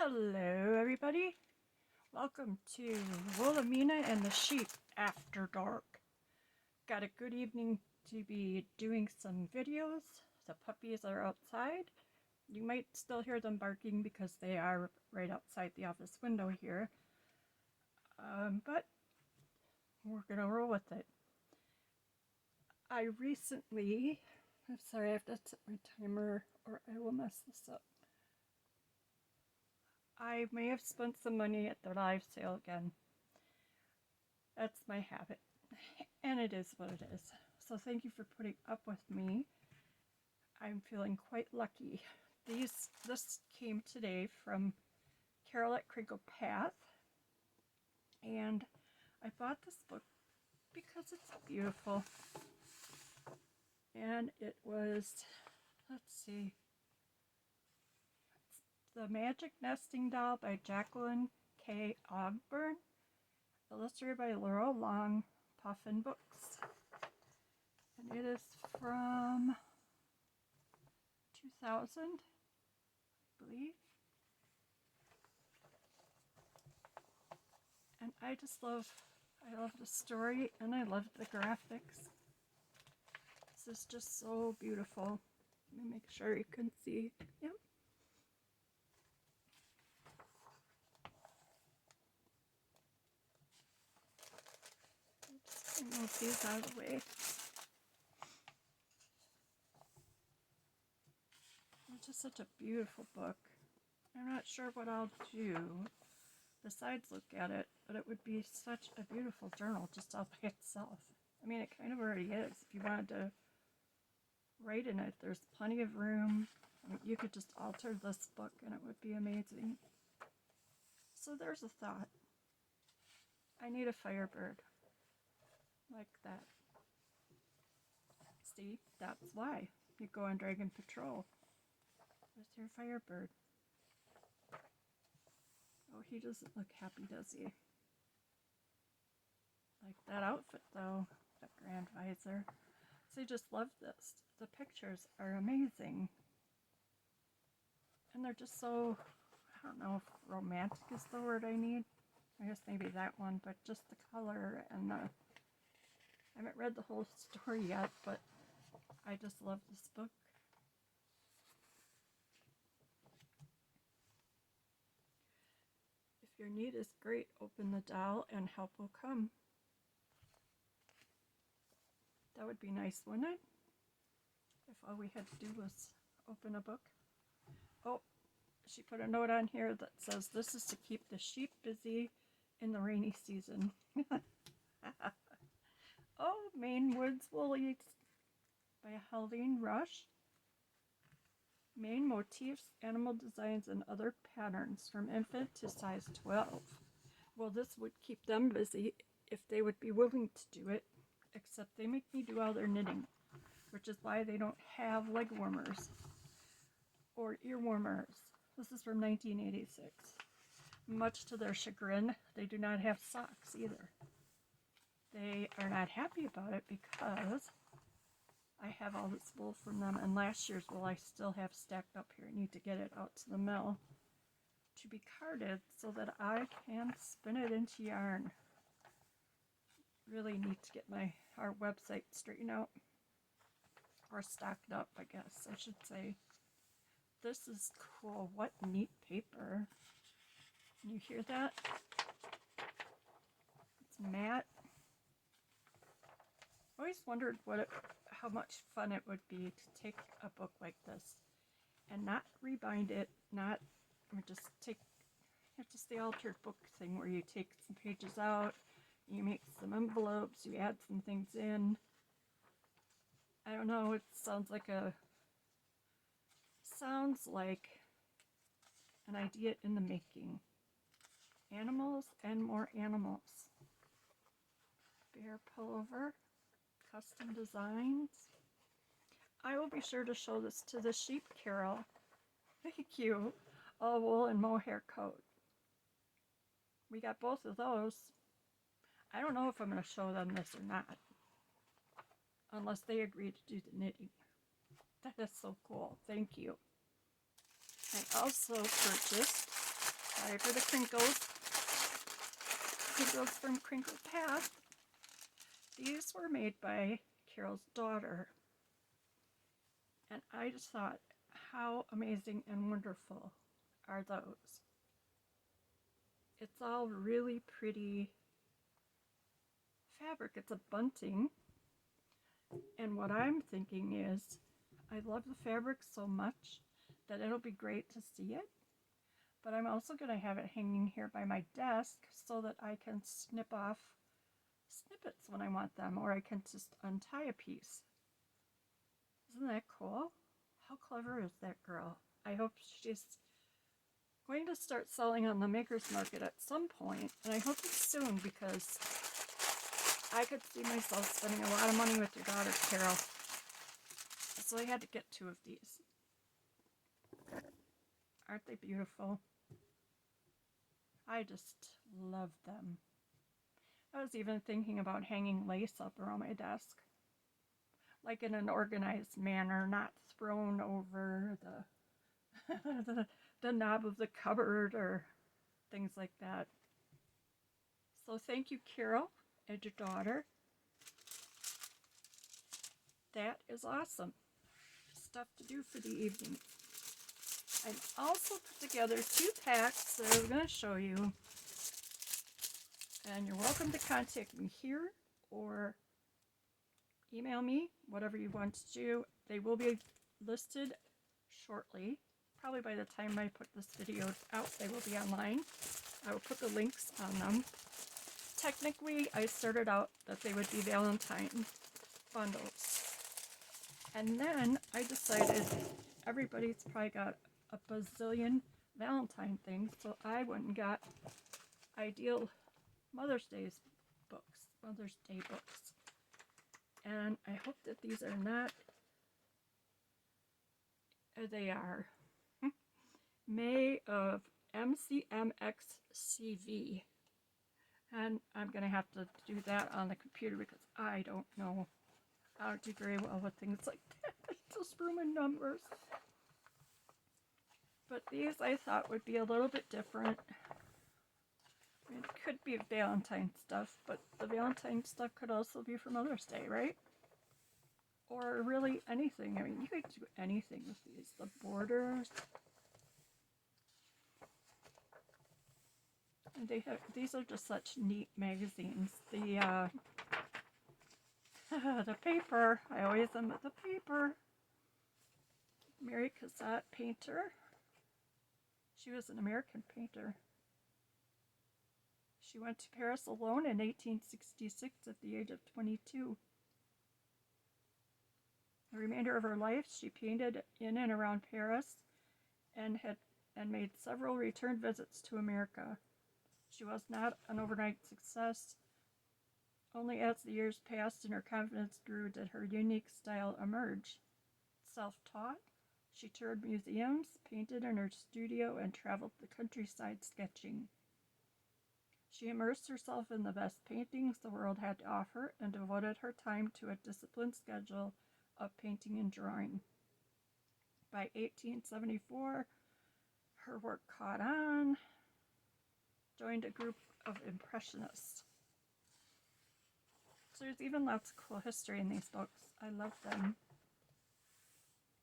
Hello everybody, welcome to Wilhelmina and the Sheep After Dark. Got a good evening to be doing some videos. The puppies are outside. You might still hear them barking because they are right outside the office window here. But we're gonna roll with it. I'm sorry, I have to set my timer or I will mess this up. I may have spent some money at the live sale again. That's my habit, and it is what it is. So thank you for putting up with me. I'm feeling quite lucky. This came today from Carol at Crinkle Path, and I bought this book because it's beautiful. And it was, let's see, The Magic Nesting Doll by Jacqueline K. Ogburn, illustrated by Laura Long, Puffin Books. And it is from 2000, I believe. And I love the story and I love the graphics. This is just so beautiful. Let me make sure you can see. Yep. Just move these out of the way. It's just such a beautiful book. I'm not sure what I'll do besides look at it, but it would be such a beautiful journal just all by itself. I mean, it kind of already is. If you wanted to write in it, there's plenty of room. I mean, you could just alter this book and it would be amazing. So there's a thought. I need a Firebird. Like that. See, that's why you go on Dragon Patrol with your Firebird. Oh, he doesn't look happy, does he? Like that outfit though, the grand visor. So I just love this. The pictures are amazing. And they're just so, I don't know if romantic is the word I need. I guess maybe that one, but just the color and the, I haven't read the whole story yet, but I just love this book. If your need is great, open the doll and help will come. That would be nice, wouldn't it? If all we had to do was open a book. Oh, she put a note on here that says this is to keep the sheep busy in the rainy season. Oh, Maine Woods Woolies by Helene Rush. Maine motifs, animal designs, and other patterns from infant to size 12. Well, this would keep them busy if they would be willing to do it, except they make me do all their knitting, which is why they don't have leg warmers or ear warmers. This is from 1986. Much to their chagrin, they do not have socks either. They are not happy about it because I have all this wool from them, and last year's wool I still have stacked up here. I need to get it out to the mill to be carded so that I can spin it into yarn. Really need to get our website straightened out, or stocked up, I guess I should say. This is cool. What neat paper. Can you hear that? It's matte. I always wondered how much fun it would be to take a book like this and not rebind it, you have just the altered book thing where you take some pages out, you make some envelopes, you add some things in. I don't know, it sounds like an idea in the making. Animals and more animals. Bear pullover. Custom designs. I will be sure to show this to the sheep, Carol. Thank you. All wool and mohair coat. We got both of those. I don't know if I'm going to show them this or not, unless they agree to do the knitting. That is so cool. Thank you. I also purchased Sorry for the crinkles. Crinkles from Crinkle Path. These were made by Carol's daughter. And I just thought, how amazing and wonderful are those? It's all really pretty fabric. It's a bunting. And what I'm thinking is, I love the fabric so much that it'll be great to see it. But I'm also going to have it hanging here by my desk so that I can snip off snippets when I want them, or I can just untie a piece. Isn't that cool? How clever is that girl? I hope she's going to start selling on the Maker's Market at some point, and I hope it's soon, because I could see myself spending a lot of money with your daughter, Carol. So I had to get 2 of these. Aren't they beautiful? I just love them. I was even thinking about hanging lace up around my desk, like in an organized manner, not thrown over the knob of the cupboard or things like that. So thank you, Carol, and your daughter. That is awesome. Stuff to do for the evening. I also put together 2 packs that I'm going to show you. And you're welcome to contact me here or email me, whatever you want to do. They will be listed shortly. Probably by the time I put this video out, they will be online. I will put the links on them. Technically, I started out that they would be Valentine bundles. And then I decided everybody's probably got a bazillion Valentine things, so I went and got ideal Mother's Day books. And I hope that these are not, they are May of MCMXCV. And I'm going to have to do that on the computer because I don't know. I don't do very well with things like that. Just Roman numbers. But these I thought would be a little bit different. I mean, it could be Valentine stuff, but the Valentine stuff could also be for Mother's Day, right? Or really anything. I mean, you could do anything with these. The borders. And these are just such neat magazines. The the paper. I always am at the paper. Mary Cassatt painter. She was an American painter. She went to Paris alone in 1866 at the age of 22. The remainder of her life, she painted in and around Paris and made several return visits to America. She was not an overnight success. Only as the years passed and her confidence grew did her unique style emerge. Self-taught, she toured museums, painted in her studio, and traveled the countryside sketching. She immersed herself in the best paintings the world had to offer and devoted her time to a disciplined schedule of painting and drawing. By 1874, her work caught on, joined a group of impressionists. So there's even lots of cool history in these books. I love them.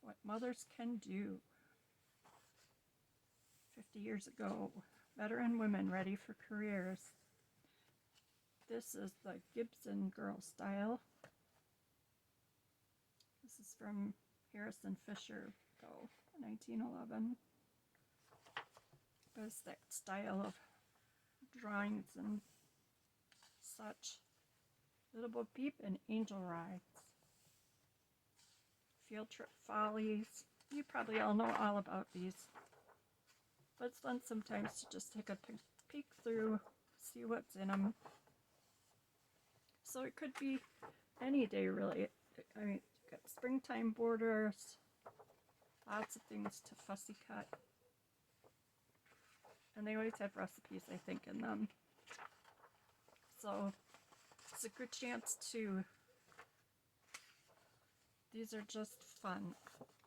What mothers can do. 50 years ago, veteran women ready for careers. This is the Gibson Girl style. This is from Harrison Fisher, 1911. But it's that style of drawings and such. Little Bo Peep and Angel Rides. Field Trip Follies. You probably all know all about these. But it's fun sometimes to just take a peek through, see what's in them. So it could be any day, really. I mean, you've got springtime borders, lots of things to fussy cut. And they always have recipes, I think, in them. So it's a good chance to, these are just fun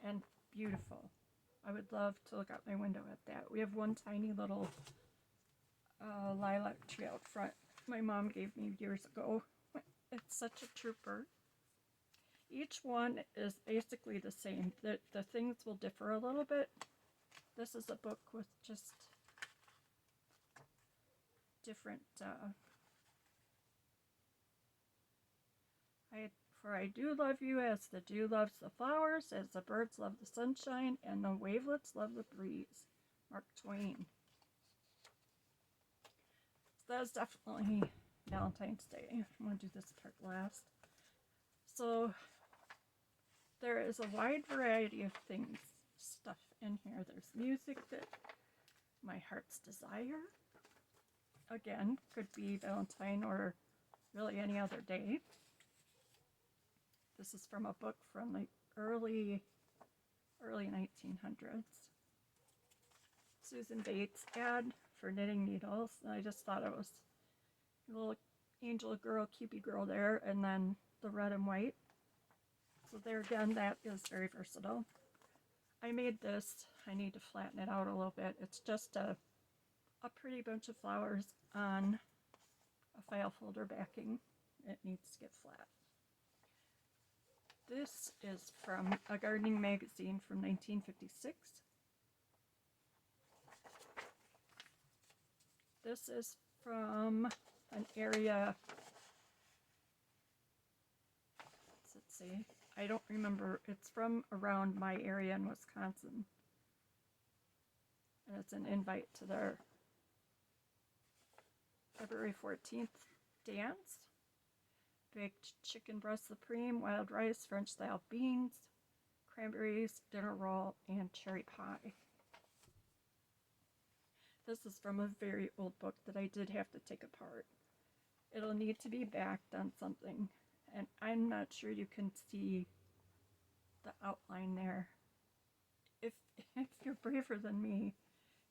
and beautiful. I would love to look out my window at that. We have one tiny little lilac tree out front my mom gave me years ago. It's such a trooper. Each one is basically the same. The things will differ a little bit. This is a book with just different For I do love you as the dew loves the flowers, as the birds love the sunshine, and the wavelets love the breeze. Mark Twain. So that is definitely Valentine's Day. I'm going to do this part last. So there is a wide variety of stuff in here. There's music that my heart's desire. Again, could be Valentine or really any other day. This is from a book from the early 1900s. Susan Bates ad for knitting needles. And I just thought it was a little angel girl, cupid girl there, and then the red and white. So there again, that is very versatile. I made this. I need to flatten it out a little bit. It's just a pretty bunch of flowers on a file folder backing. It needs to get flat. This is from a gardening magazine from 1956. This is from an area, let's see, I don't remember, it's from around my area in Wisconsin. And it's an invite to their February 14th dance. Baked chicken breast supreme, wild rice, French style beans, cranberries, dinner roll, and cherry pie. This is from a very old book that I did have to take apart. It'll need to be backed on something, and I'm not sure you can see the outline there. If you're braver than me,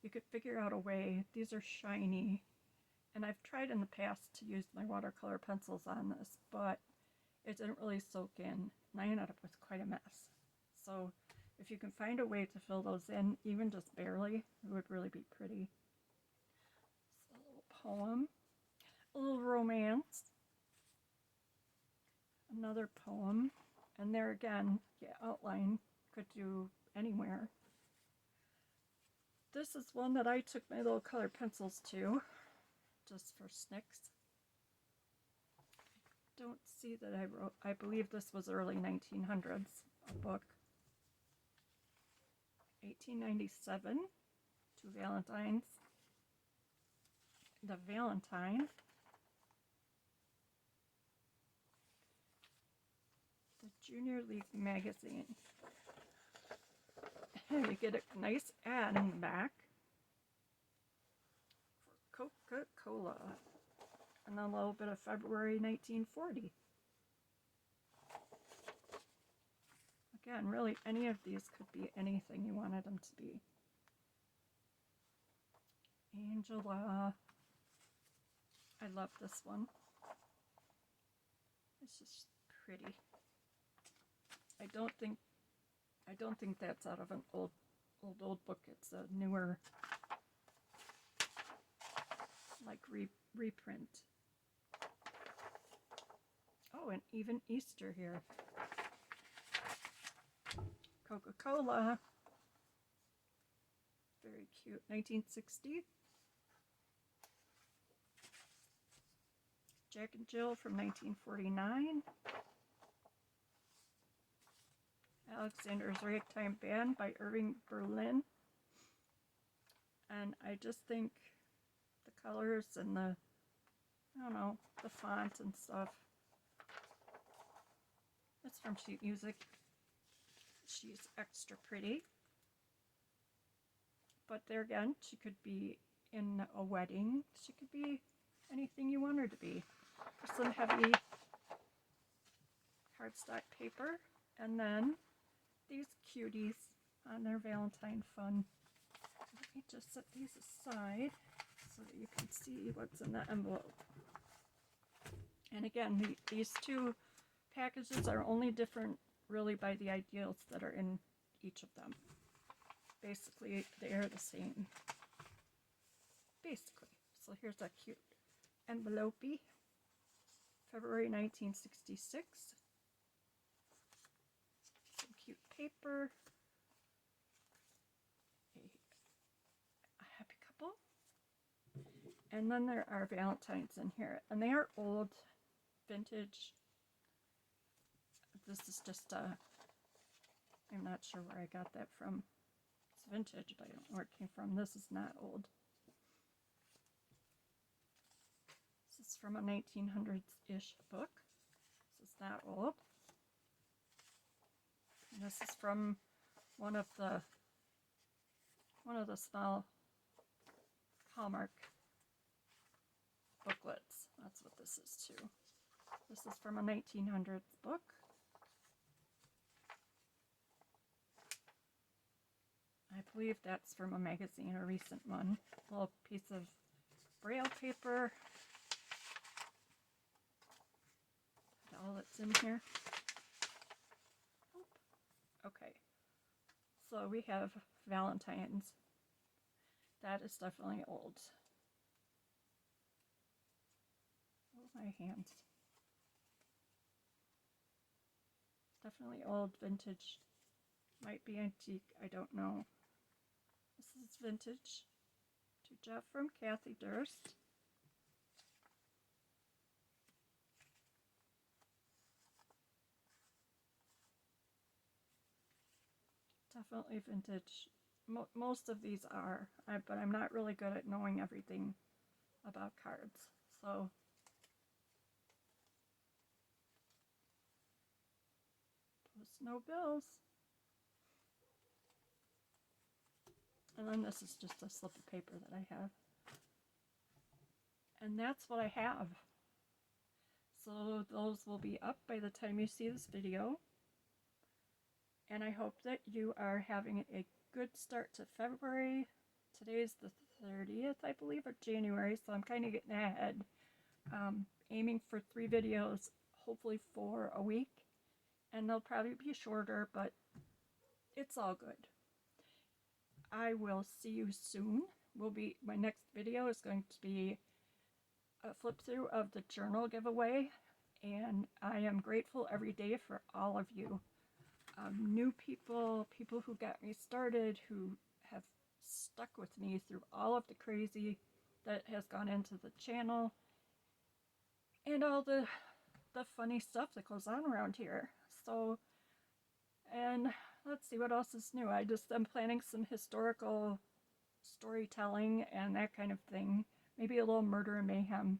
you could figure out a way. These are shiny. And I've tried in the past to use my watercolor pencils on this, but it didn't really soak in. And I ended up with quite a mess. So if you can find a way to fill those in, even just barely, it would really be pretty. So a little poem, a little romance, another poem, and there again, outline could do anywhere. This is one that I took my little colored pencils to, just for snicks. I don't see that I wrote, I believe this was early 1900s, a book. 1897, Two Valentines. The Valentine. The Junior League magazine. You get a nice ad in the back. Coca-Cola, and a little bit of February 1940. Again, really any of these could be anything you wanted them to be. Angela. I love this one. It's just pretty. I don't think that's out of an old book. It's a newer, like reprint. Oh, and even Easter here. Coca-Cola. Very cute. 1960. Jack and Jill from 1949. Alexander's Ragtime Band by Irving Berlin. And I just think the colors and the font and stuff. It's from Sheet Music. She's extra pretty. But there again, she could be in a wedding. She could be anything you want her to be. Some heavy cardstock paper. And then these cuties on their Valentine fun. Let me just set these aside so that you can see what's in the envelope. And again, these two packages are only different really by the ideals that are in each of them. basically they are the same. Basically. So here's a cute envelope. February 1966. Some cute paper. A happy couple. And then there are Valentines in here. And they are old, vintage. This is just a, I'm not sure where I got that from. It's vintage, but I don't know where it came from. This is not old. This is from a 1900s-ish book. This is not old. And this is from one of the small Hallmark booklets. That's what this is too. This is from a 1900s book. I believe that's from a magazine, a recent one. A little piece of Braille paper. All that's in here. Okay, so we have Valentine's. That is definitely old. Oh, my hands. Definitely old, vintage. Might be antique, I don't know. This is vintage. To Jeff from Kathy Durst. Definitely vintage. Most of these are, but I'm not really good at knowing everything about cards. So, post no bills. And then this is just a slip of paper that I have. And that's what I have. So those will be up by the time you see this video. And I hope that you are having a good start to February. Today's the 30th, I believe, of January, so I'm kind of getting ahead. Aiming for 3 videos, hopefully 4 a week. And they'll probably be shorter, but it's all good. I will see you soon. My next video is going to be a flip through of the journal giveaway, and I am grateful every day for all of you. New people who got me started, who have stuck with me through all of the crazy that has gone into the channel, and all the funny stuff that goes on around here. So, and let's see what else is new. I'm planning some historical storytelling and that kind of thing. Maybe a little murder and mayhem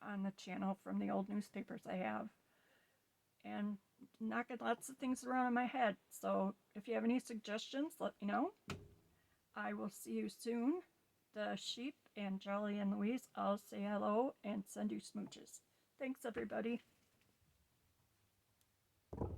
on the channel from the old newspapers I have. And knocking lots of things around in my head. So if you have any suggestions, let me know. I will see you soon. The sheep and Jolly and Louise, I'll say hello and send you smooches. Thanks, everybody.